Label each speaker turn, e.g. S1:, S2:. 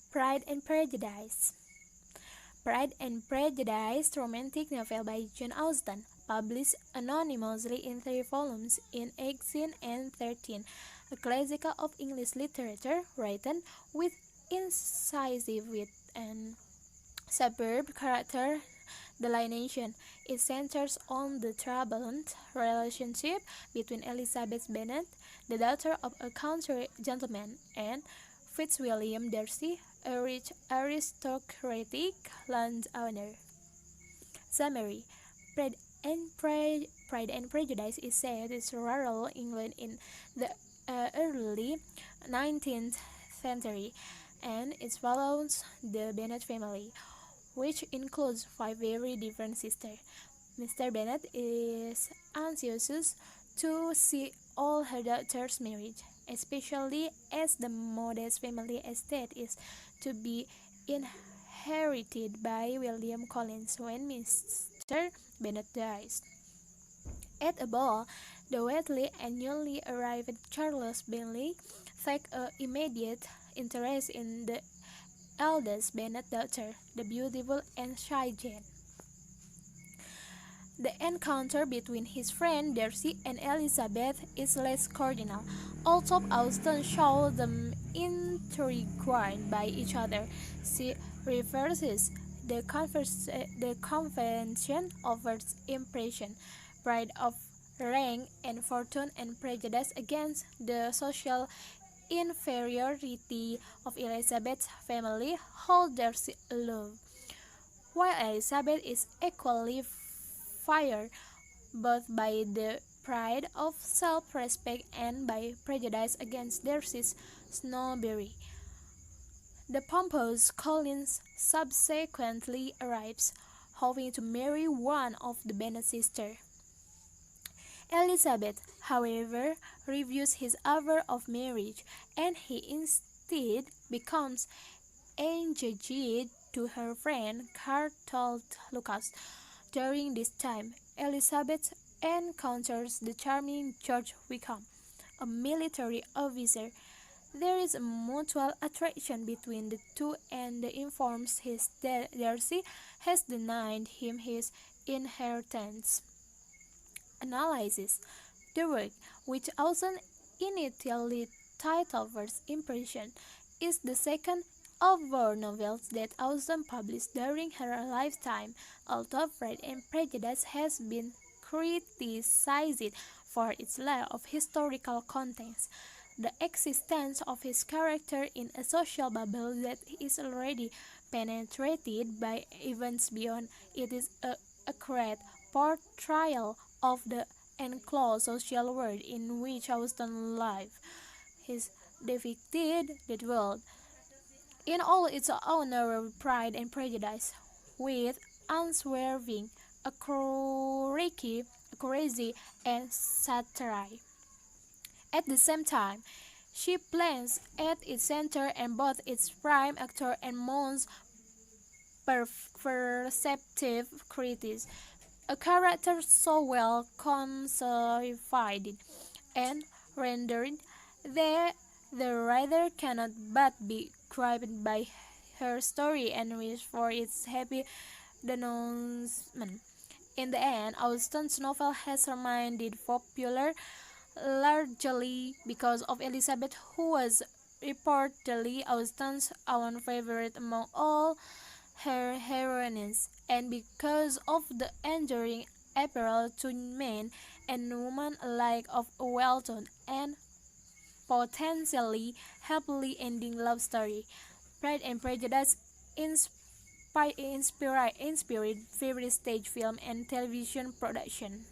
S1: Pride and Prejudice. Pride and Prejudice romantic novel by Jane Austen, published anonymously in 3 volumes in 1813, a classic of English literature written with incisive wit and superb character delineation. It centers on the troubled relationship between Elizabeth Bennet, the daughter of a country gentleman, and Fitzwilliam Darcy, a rich aristocratic landowner. Summary: Pride and Prejudice is set in rural England in the early 19th century, and it follows the Bennet family, which includes five very different sisters. Mr. Bennet is anxious to see all her daughters married, especially as the modest family estate is to be inherited by William Collins when Mr. Bennet dies. At a ball, the wealthy and newly arrived Charles Bingley takes an immediate interest in the eldest Bennet daughter, the beautiful and shy Jane. The encounter between his friend Darcy and Elizabeth is less cordial, although Austen shows them intrigued by each other. She reverses the convention of first impression, pride of rank and fortune and prejudice against the social inferiority of Elizabeth's family hold Darcy aloof, while Elizabeth is equally fired both by the pride of self-respect and by prejudice against Darcy's snobbery. The pompous Collins subsequently arrives, hoping to marry one of the Bennet sisters. Elizabeth, however, reviews his offer of marriage, and he instead becomes engaged to her friend Carlton Lucas. During this time, Elizabeth encounters the charming George Wickham, a military officer. There is a mutual attraction between the two, and he informs his Darcy has denied him his inheritance. Analysis: the work, which Austen initially titled First Impression, is the second of four novels that Austen published during her lifetime, although Pride and Prejudice has been criticized for its lack of historical context. The existence of his character in a social bubble that is already penetrated by events beyond it is a accurate portrayal of the enclosed social world in which Austen lived. He depicted that world in all its honorable pride and prejudice, with unswerving accuracy and satire. At the same time, she plants at its center and both its prime actor and most perceptive critics, a character so well conceived and rendered that the writer cannot but be gripped by her story and wish for its happy denouement. In the end, Austen's novel has remained popular largely because of Elizabeth, who was reportedly Austen's own favorite among all her heroines, and because of the enduring appeal to men and women alike of a well-told and potentially happily ending love story. Pride and Prejudice inspired various stage film and television production.